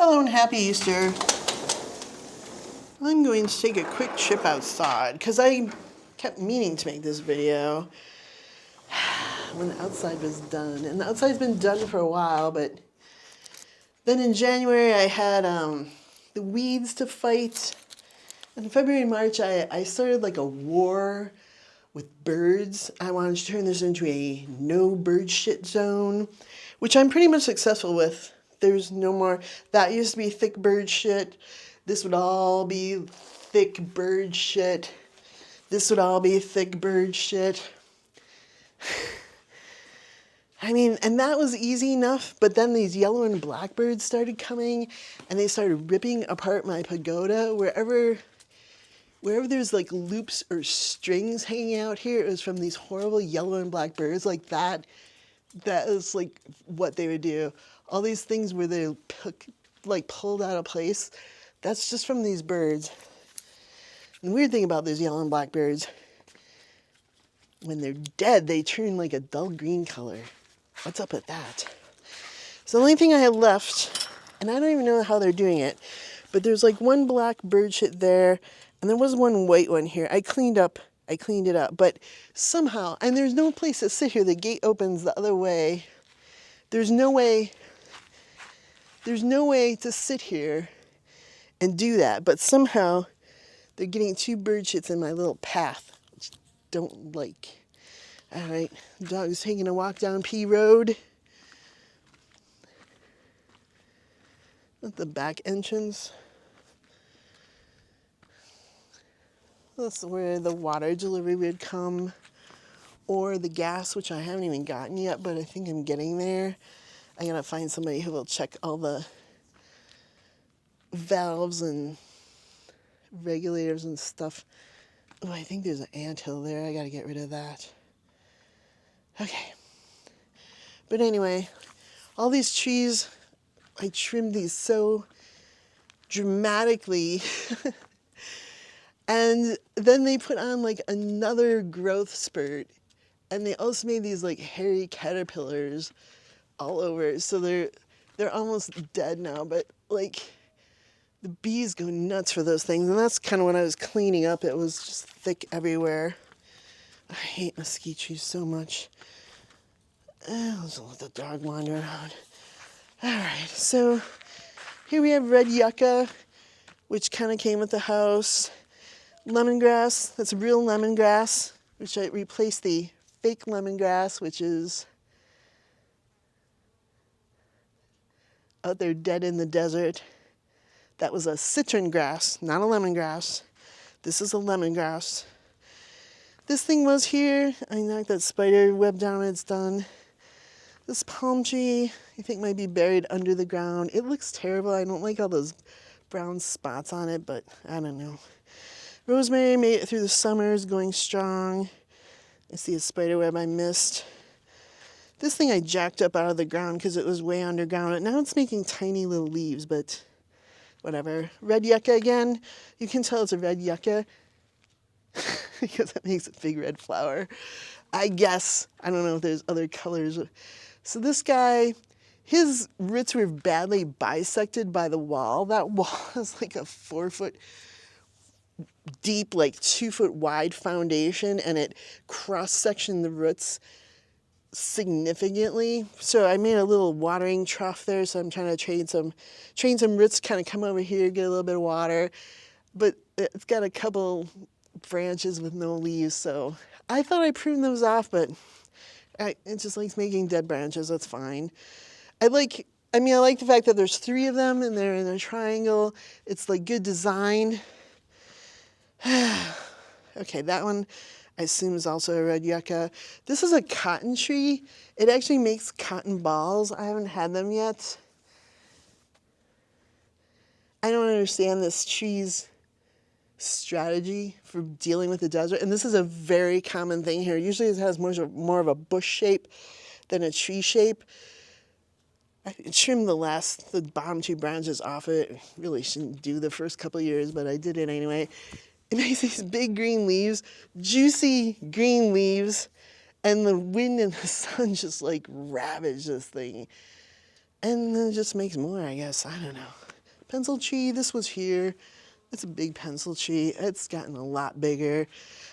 Hello and happy Easter. I'm going to take a quick trip outside because I kept meaning to make this video when the outside was done. And the outside's been done for a while, but then in January I had the weeds to fight. And in February and March I started like a war with birds. I wanted to turn this into a no bird shit zone, which I'm pretty much successful with. There's no more, that used to be thick bird shit. This would all be thick bird shit. This would all be thick bird shit. I mean, and that was easy enough, but then these yellow and black birds started coming and they started ripping apart my pagoda. Wherever there's like loops or strings hanging out here, it was from these horrible yellow and black birds like that. That is like what they would do. All these things where they like pulled out of place, that's just from these birds. And the weird thing about those yellow and black birds, when they're dead, they turn like a dull green color. What's up with that? So the only thing I have left, and I don't even know how they're doing it, but there's like one black bird shit there, and there was one white one here. I cleaned it up, but somehow, and there's no place to sit here. The gate opens the other way. There's no way to sit here and do that, but somehow they're getting two bird shits in my little path, which I don't like. All right, the dog is taking a walk down P Road. At the back entrance. That's where the water delivery would come, or the gas, which I haven't even gotten yet, but I think I'm getting there. I gotta find somebody who will check all the valves and regulators and stuff. Oh, I think there's an anthill there. I gotta get rid of that. Okay. But anyway, all these trees, I trimmed these so dramatically. And then they put on like another growth spurt. And they also made these like hairy caterpillars all over. So they're almost dead now, but like the bees go nuts for those things. And that's kind of when I was cleaning up. It was just thick everywhere. I hate mesquite trees so much. I'll just let the dog wander around. All right, so here we have red yucca, which kind of came with the house. Lemongrass, that's real lemongrass, which I replaced the fake lemongrass, which is out there dead in the desert. That was a citron grass, not a lemongrass. This is a lemongrass. This thing was here. I knocked that spider web down, it's done. This palm tree, I think might be buried under the ground. It looks terrible. I don't like all those brown spots on it, but I don't know. Rosemary made it through the summers, going strong. I see a spider web I missed. This thing I jacked up out of the ground because it was way underground. And now it's making tiny little leaves, but whatever. Red yucca again. You can tell it's a red yucca because it makes a big red flower. I guess. I don't know if there's other colors. So this guy, his roots were badly bisected by the wall. That wall is like a 4-foot deep, like 2-foot wide foundation, and it cross-sectioned the roots significantly. So I made a little watering trough there, so I'm trying to train some roots, kind of come over here, get a little bit of water. But it's got a couple branches with no leaves, so I thought I pruned those off, but it just likes making dead branches. That's fine. I like the fact that there's 3 of them and they're in a triangle. It's like good design. Okay, that one I assume is also a red yucca. This is a cotton tree. It actually makes cotton balls. I haven't had them yet. I don't understand this tree's strategy for dealing with the desert. And this is a very common thing here. Usually it has more of a bush shape than a tree shape. I trimmed the bottom 2 branches off it. Really shouldn't do the first couple of years, but I did it anyway. It makes these big green leaves, juicy green leaves, and the wind and the sun just like ravage this thing. And then it just makes more, I guess. I don't know. Pencil tree, this was here. It's a big pencil tree. It's gotten a lot bigger.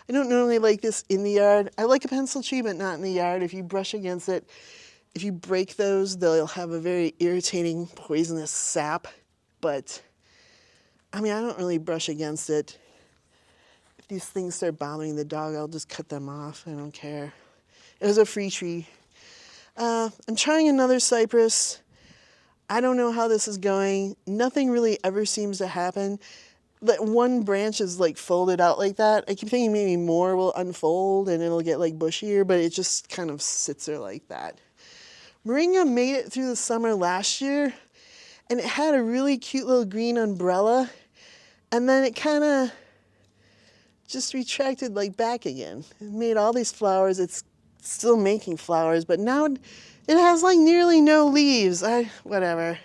I don't normally like this in the yard. I like a pencil tree, but not in the yard. If you brush against it, if you break those, they'll have a very irritating, poisonous sap. But, I mean, I don't really brush against it. If these things start bothering the dog, I'll just cut them off. I don't care. It was a free tree. I'm trying another cypress. I don't know how this is going. Nothing really ever seems to happen. That one branch is like folded out like that. I keep thinking maybe more will unfold and it'll get like bushier, but it just kind of sits there like that. Moringa made it through the summer last year, and it had a really cute little green umbrella, and then it kind of just retracted like back again. It made all these flowers. It's still making flowers, but now it has like nearly no leaves. Whatever.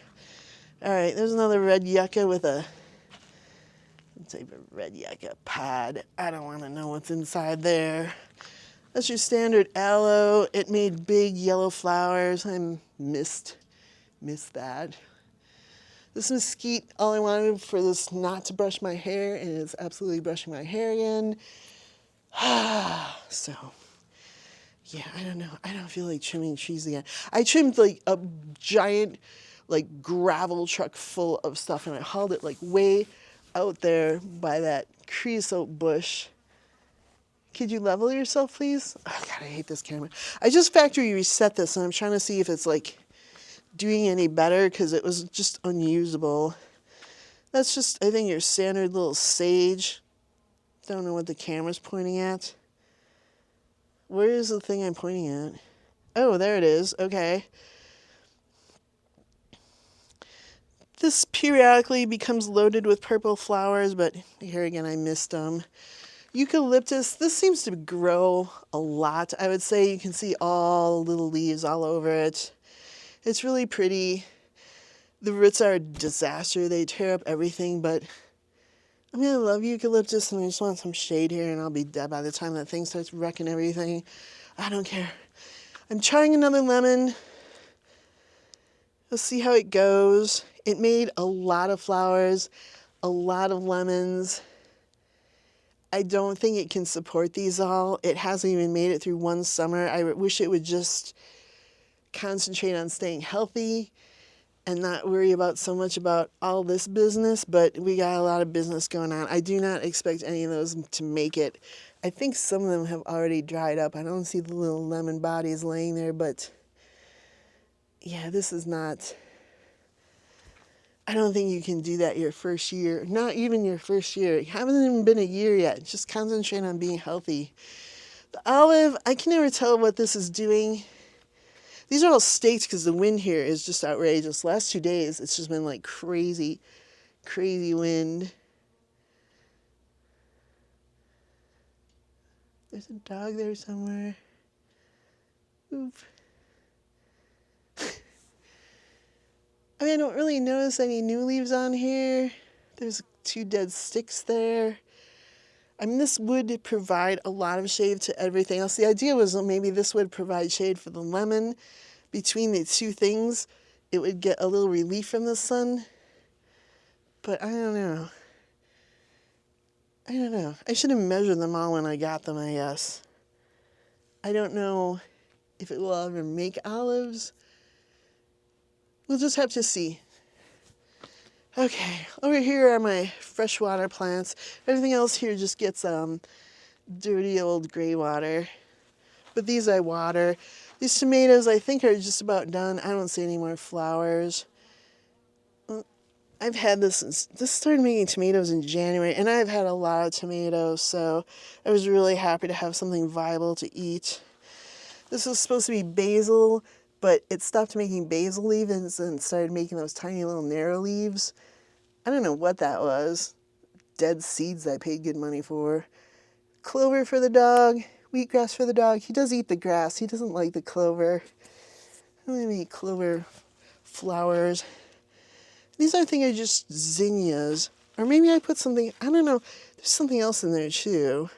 All right, there's another red yucca with a type of red yucca pod. I don't want to know what's inside there. That's your standard aloe. It made big yellow flowers. I missed that. This mesquite, all I wanted for this not to brush my hair, and it's absolutely brushing my hair again. So, yeah, I don't know. I don't feel like trimming trees again. I trimmed like a giant like gravel truck full of stuff, and I hauled it like way out there by that creosote bush. Could you level yourself, please? Oh, God, I hate this camera. I just factory reset this, and I'm trying to see if it's, like, doing any better, because it was just unusable. That's just, I think, your standard little sage. Don't know what the camera's pointing at. Where is the thing I'm pointing at? Oh, there it is. Okay. This periodically becomes loaded with purple flowers, but here again, I missed them. Eucalyptus, this seems to grow a lot. I would say you can see all the little leaves all over it. It's really pretty. The roots are a disaster. They tear up everything, but I mean, I love eucalyptus, and I just want some shade here, and I'll be dead by the time that thing starts wrecking everything. I don't care. I'm trying another lemon. Let's see how it goes. It made a lot of flowers, a lot of lemons. I don't think it can support these all. It hasn't even made it through one summer. I wish it would just concentrate on staying healthy and not worry about so much about all this business, but we got a lot of business going on. I do not expect any of those to make it. I think some of them have already dried up. I don't see the little lemon bodies laying there, but yeah, this is not... I don't think you can do that your first year. Not even your first year. It hasn't even been a year yet. Just concentrate on being healthy. The olive, I can never tell what this is doing. These are all staked because the wind here is just outrageous. Last 2 days, it's just been like crazy, crazy wind. There's a dog there somewhere. Oop. I mean, I don't really notice any new leaves on here. There's 2 dead sticks there. I mean, this would provide a lot of shade to everything else. The idea was that maybe this would provide shade for the lemon. Between the 2 things, it would get a little relief from the sun. But I don't know. I should have measured them all when I got them, I guess. I don't know if it will ever make olives. We'll just have to see. Okay, over here are my freshwater plants. Everything else here just gets dirty old gray water. But these I water. These tomatoes I think are just about done. I don't see any more flowers. I've had this since this started making tomatoes in January, and I've had a lot of tomatoes, so I was really happy to have something viable to eat. This was supposed to be basil, but it stopped making basil leaves and started making those tiny little narrow leaves. I don't know what that was. Dead seeds I paid good money for. Clover for the dog. Wheatgrass for the dog. He does eat the grass. He doesn't like the clover. I don't even eat clover flowers. These I think are just zinnias. Or maybe I put something, I don't know. There's something else in there too.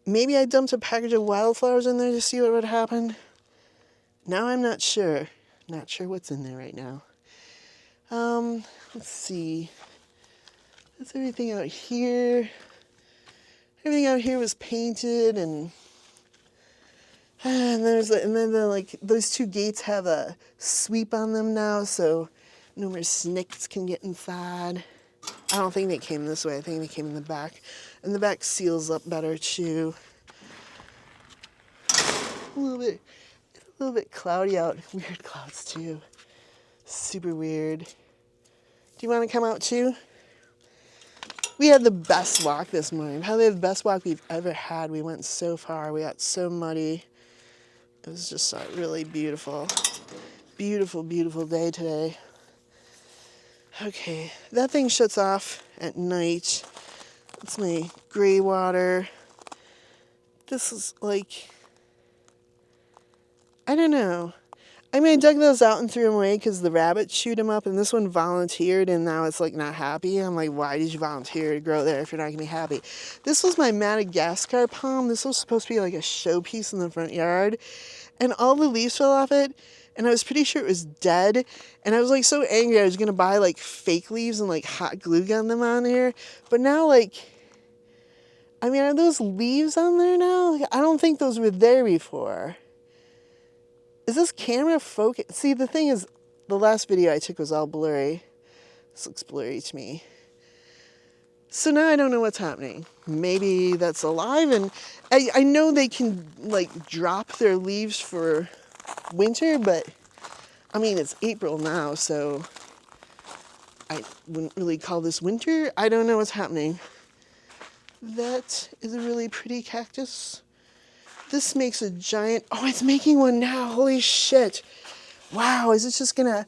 Maybe I dumped a package of wildflowers in there to see what would happen. Now I'm not sure. Not sure what's in there right now. Let's see. That's everything out here. Everything out here was painted, and then like those two gates have a sweep on them now, so no more snakes can get inside. I don't think they came this way. I think they came in the back, and the back seals up better too. A little bit cloudy out. Weird clouds too. Super weird. Do you want to come out too? We had the best walk this morning. Probably the best walk we've ever had. We went so far. We got so muddy. It was just a really beautiful, beautiful, beautiful day today. Okay, that thing shuts off at night. It's my gray water. This is like, I don't know. I mean, I dug those out and threw them away because the rabbits chewed them up, and this one volunteered, and now it's like not happy. I'm like, why did you volunteer to grow there if you're not gonna be happy? This was my Madagascar palm. This was supposed to be like a showpiece in the front yard, and all the leaves fell off it, and I was pretty sure it was dead, and I was like so angry I was gonna buy like fake leaves and like hot glue gun them on here, but now like, I mean, are those leaves on there now? Like, I don't think those were there before. Is this camera focus? See, the thing is, the last video I took was all blurry. This looks blurry to me. So now I don't know what's happening. Maybe that's alive, and I know they can like drop their leaves for winter, but I mean, it's April now, so I wouldn't really call this winter. I don't know what's happening. That is a really pretty cactus. This makes a giant, oh, it's making one now. Holy shit. Wow, is it just gonna,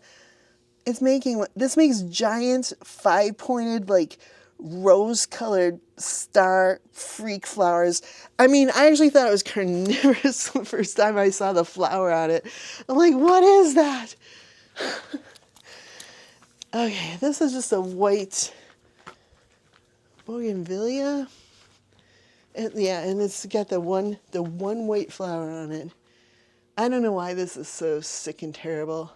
it's making one. This makes giant 5-pointed, like rose-colored star freak flowers. I mean, I actually thought it was carnivorous the first time I saw the flower on it. I'm like, what is that? Okay, this is just a white bougainvillea. And it's got the one white flower on it. I don't know why this is so sick and terrible.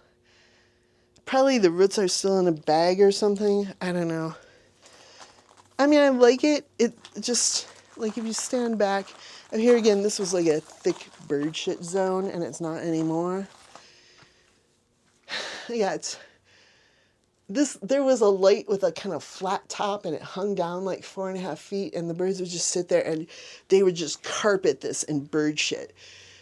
Probably the roots are still in a bag or something. I don't know. I mean, I like it. It just, like if you stand back, and here again, this was like a thick bird shit zone, and it's not anymore. Yeah, there was a light with a kind of flat top, and it hung down like 4.5 feet, and the birds would just sit there and they would just carpet this in bird shit.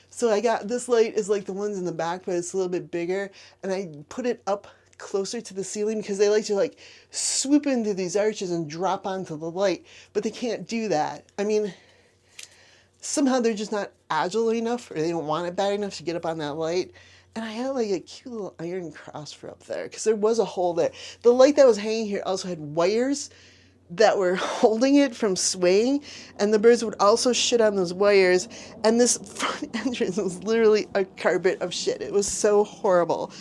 So I got, this light is like the ones in the back, but it's a little bit bigger, and I put it up closer to the ceiling because they like to like swoop into these arches and drop onto the light, but they can't do that. I mean, somehow they're just not agile enough, or they don't want it bad enough to get up on that light. And I had like a cute little iron cross for up there because there was a hole there. The light that was hanging here also had wires that were holding it from swaying, and the birds would also shit on those wires, and this front entrance was literally a carpet of shit. It was so horrible.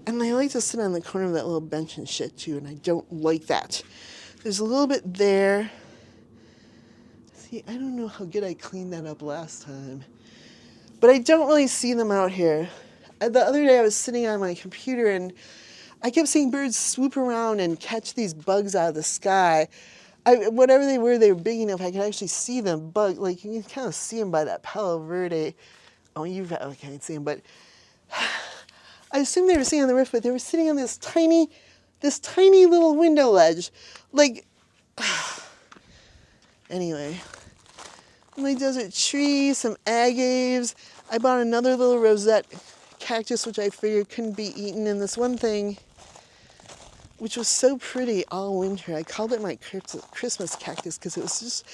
And they like to sit on the corner of that little bench and shit too, and I don't like that. There's a little bit there. See, I don't know how good I cleaned that up last time, but I don't really see them out here. The other day I was sitting on my computer and I kept seeing birds swoop around and catch these bugs out of the sky. Whatever they were big enough I could actually see them. Like you can kind of see them by that Palo Verde. Oh, you can't see them, but I assumed they were sitting on the roof, but they were sitting on this tiny little window ledge. Like, anyway. My desert tree, some agaves. I bought another little rosette cactus, which I figured couldn't be eaten, and this one thing, which was so pretty all winter. I called it my Christmas cactus because it was just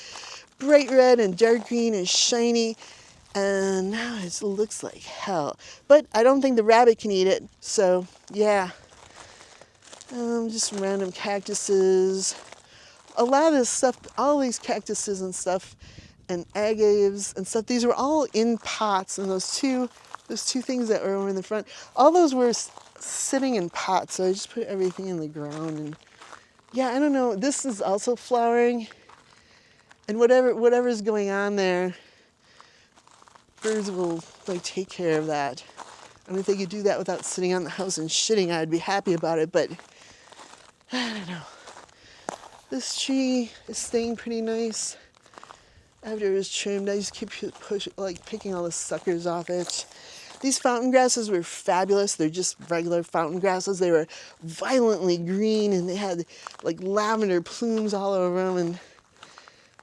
bright red and dark green and shiny, and now it looks like hell. But I don't think the rabbit can eat it, so yeah. Just random cactuses. A lot of this stuff, all these cactuses and stuff, and agaves and stuff, these were all in pots, and those two things that were over in the front, all those were sitting in pots, so I just put everything in the ground, and yeah, I don't know, this is also flowering, and whatever's going on there, birds will like take care of that. I mean, if they could do that without sitting on the house and shitting, I'd be happy about it, but I don't know. This tree is staying pretty nice. After it was trimmed, I just keep picking all the suckers off it. These fountain grasses were fabulous. They're just regular fountain grasses. They were violently green and they had like lavender plumes all over them, and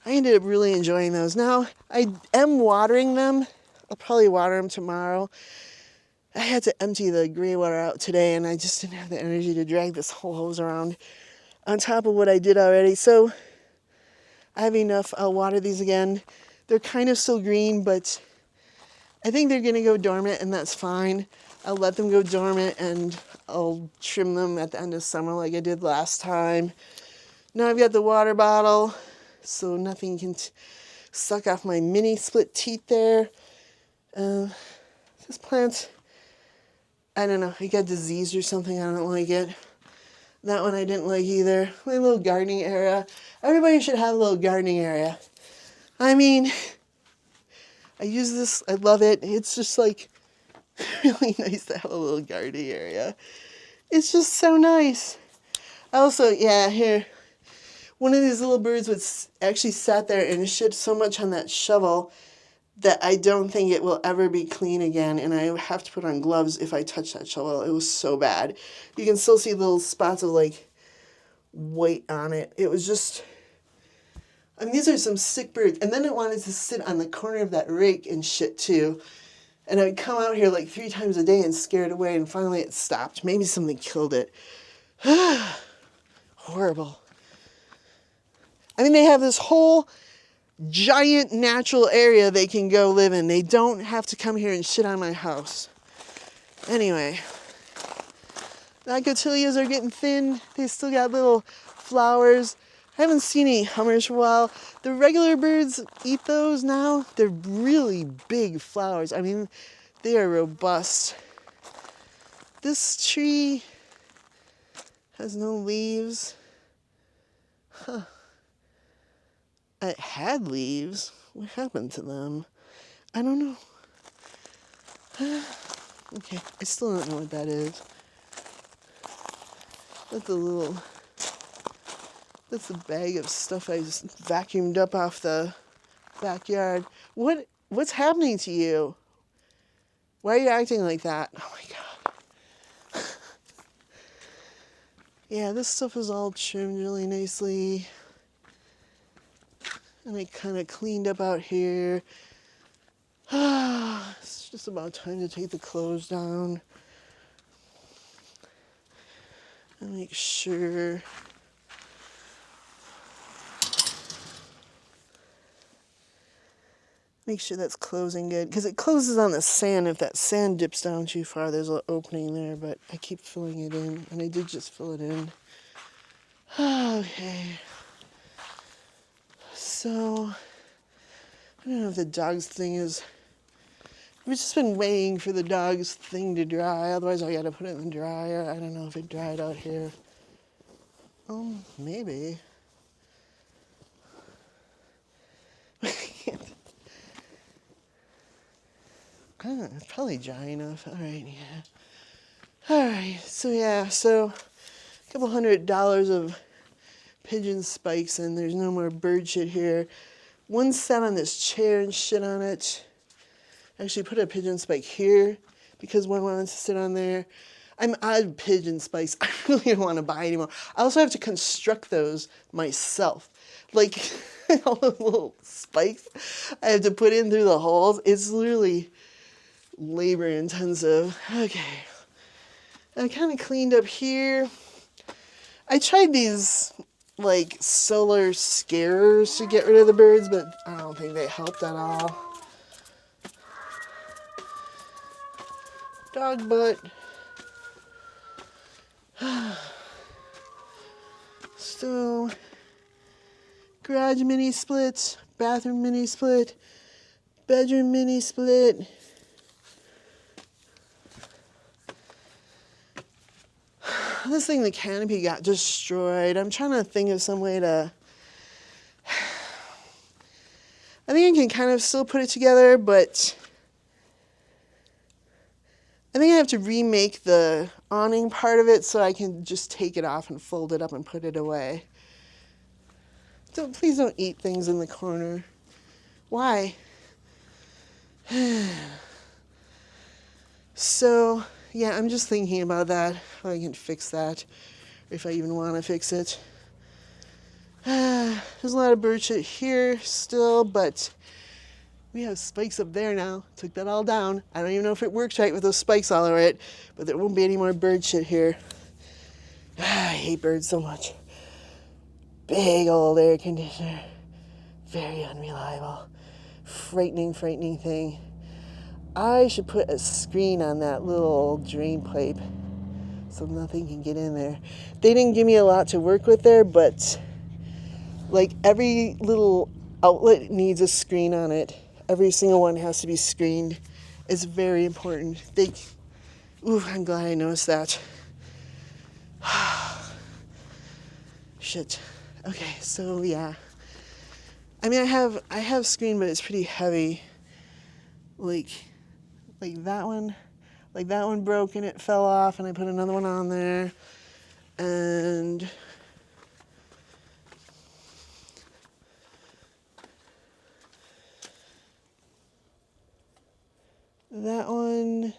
I ended up really enjoying those. Now, I am watering them. I'll probably water them tomorrow. I had to empty the gray water out today, and I just didn't have the energy to drag this whole hose around on top of what I did already. So I have enough. I'll water these again. They're kind of still green, but I think they're going to go dormant, and that's fine. I'll let them go dormant, and I'll trim them at the end of summer like I did last time. Now I've got the water bottle, so nothing can suck off my mini split teeth there. This plant, I don't know, it got diseased or something. I don't like it. That one I didn't like either. My little gardening area. Everybody should have a little gardening area. I mean, I use this, I love it. It's just like really nice to have a little gardening area. It's just so nice. Also, yeah, here, one of these little birds actually sat there and shit so much on that shovel that I don't think it will ever be clean again, and I have to put on gloves if I touch that shovel. It was so bad. You can still see little spots of like white on it. It was just, I mean, these are some sick birds. And then it wanted to sit on the corner of that rake and shit too. And I would come out here like 3 times a day and scare it away, and finally it stopped. Maybe something killed it. Horrible. I mean, they have this whole giant natural area they can go live in. They don't have to come here and shit on my house. Anyway, the Cotillias are getting thin. They still got little flowers. I haven't seen any hummers for a while. The regular birds eat those now. They're really big flowers. I mean, they are robust. This tree has no leaves. Huh. It had leaves. What happened to them? I don't know. Okay, I still don't know what that is. That's a bag of stuff I just vacuumed up off the backyard. What's happening to you? Why are you acting like that? Oh my God. Yeah, this stuff is all trimmed really nicely. And I kind of cleaned up out here. It's just about time to take the clothes down. And make sure. Make sure that's closing good. Because it closes on the sand. If that sand dips down too far, there's an opening there. But I keep filling it in. And I did just fill it in. Okay. So, I don't know if the dog's thing is... I've just been waiting for the dog's thing to dry. Otherwise, I gotta put it in the dryer. I don't know if it dried out here. Maybe. It's probably dry enough. Alright, yeah. Alright, so a couple $100 of pigeon spikes, and there's no more bird shit here. One sat on this chair and shit on it. I actually put a pigeon spike here because one wanted to sit on there. I'm out of pigeon spikes. I really don't want to buy anymore. I also have to construct those myself. Like, all the little spikes I have to put in through the holes. It's literally labor intensive. Okay. I kind of cleaned up here. I tried these like solar scarers to get rid of the birds, but I don't think they helped at all. Dog butt. So, garage mini split, bathroom mini split, bedroom mini split. This thing, the canopy got destroyed. I'm trying to think of some way to... I think I can kind of still put it together, but... I think I have to remake the awning part of it so I can just take it off and fold it up and put it away. Please don't eat things in the corner. Why? So, yeah, I'm just thinking about that, how I can fix that, or if I even want to fix it. There's a lot of bird shit here still, but we have spikes up there now. Took that all down. I don't even know if it works right with those spikes all over it, but there won't be any more bird shit here. I hate birds so much. Big old air conditioner. Very unreliable. Frightening thing. I should put a screen on that little drain pipe so nothing can get in there. They didn't give me a lot to work with there, but like every little outlet needs a screen on it. Every single one has to be screened. It's very important. I'm glad I noticed that. Shit. Okay, so yeah. I mean, I have screen, but it's pretty heavy. Like that one broke and it fell off, and I put another one on there, and that one,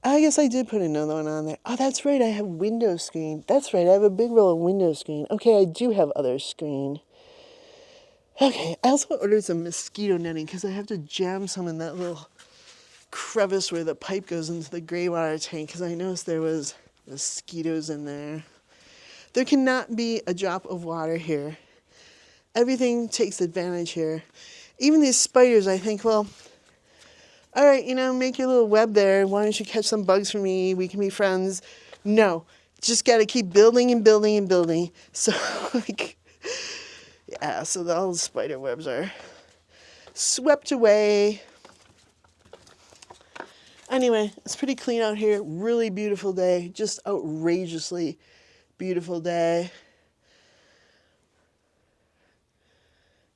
I guess I did put another one on there. Oh, that's right, I have window screen. That's right, I have a big roll of window screen. Okay, I do have other screen. Okay, I also ordered some mosquito netting because I have to jam some in that little crevice where the pipe goes into the gray water tank because I noticed there was mosquitoes in there. There cannot be a drop of water here. Everything takes advantage here. Even these spiders, I think, well, all right, make your little web there. Why don't you catch some bugs for me? We can be friends. No, just got to keep building and building and building. So, yeah, so all the spider webs are swept away. Anyway, it's pretty clean out here. Really beautiful day. Just outrageously beautiful day.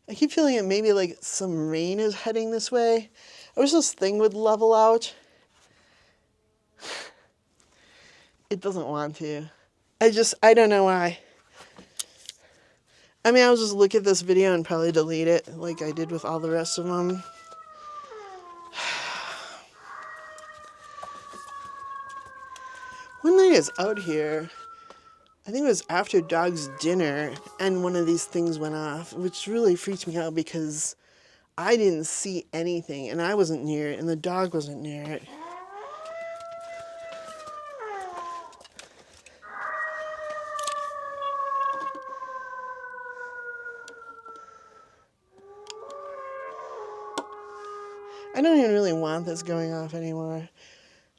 I keep feeling it maybe like some rain is heading this way. I wish this thing would level out. It doesn't want to. I don't know why. I mean, I'll just look at this video and probably delete it like I did with all the rest of them. One night I was out here, I think it was after dog's dinner, and one of these things went off, which really freaked me out because I didn't see anything, and I wasn't near it, and the dog wasn't near it. I don't even really want this going off anymore.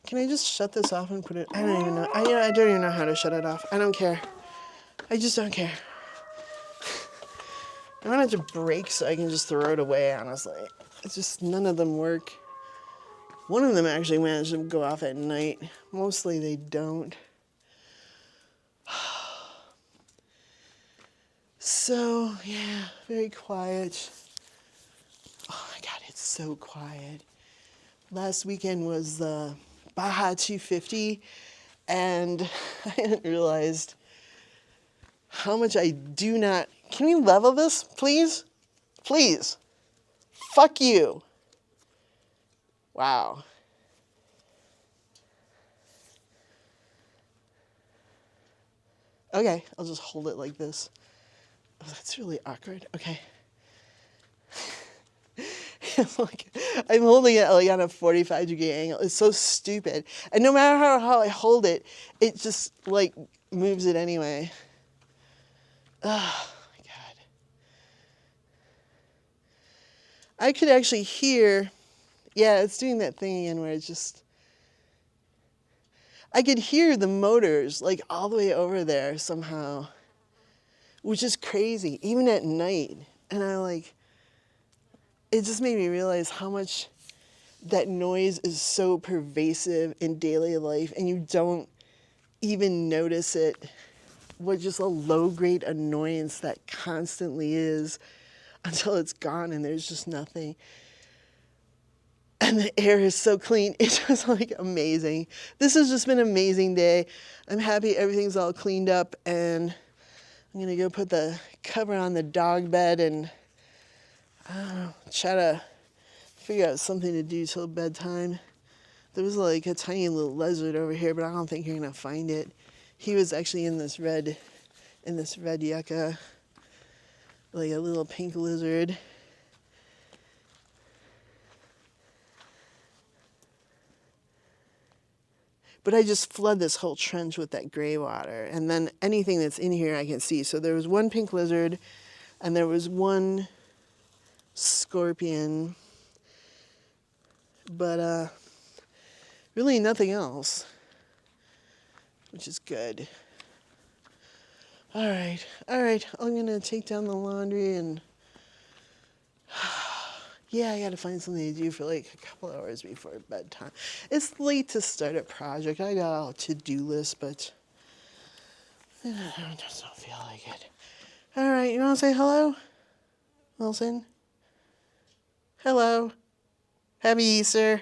Can I just shut this off and put it? I don't even know. I don't even know how to shut it off. I don't care. I just don't care. I want it to break so I can just throw it away, honestly. It's just none of them work. One of them actually managed to go off at night. Mostly they don't. So, yeah, very quiet. Oh my God, it's so quiet. Last weekend was the Baja 250, and I hadn't realized how much I do not... Can we level this, please? Please. Fuck you. Wow. Okay, I'll just hold it like this. Oh, that's really awkward. Okay. I'm holding it like on a 45-degree angle. It's so stupid. And no matter how I hold it, it just like moves it anyway. Oh my God. I could actually hear, yeah, it's doing that thing again where it's just, I could hear the motors like all the way over there somehow, which is crazy, even at night. And it just made me realize how much that noise is so pervasive in daily life, and you don't even notice it. What just a low-grade annoyance that constantly is until it's gone and there's just nothing. and the air is so clean. It's just like amazing. This has just been an amazing day. I'm happy everything's all cleaned up, and I'm gonna go put the cover on the dog bed and I don't know, try to figure out something to do till bedtime. There was like a tiny little lizard over here, but I don't think you're gonna find it. He was actually in this red yucca, like a little pink lizard. But I just flood this whole trench with that gray water, and then anything that's in here I can see. So there was one pink lizard, and there was one scorpion, but really nothing else, which is good. All right, I'm gonna take down the laundry and yeah, I gotta find something to do for like a couple hours before bedtime. It's late to start a project. I got a to-do list, but I just don't feel like it. All right, you wanna say hello, Wilson? Hello. Happy Easter.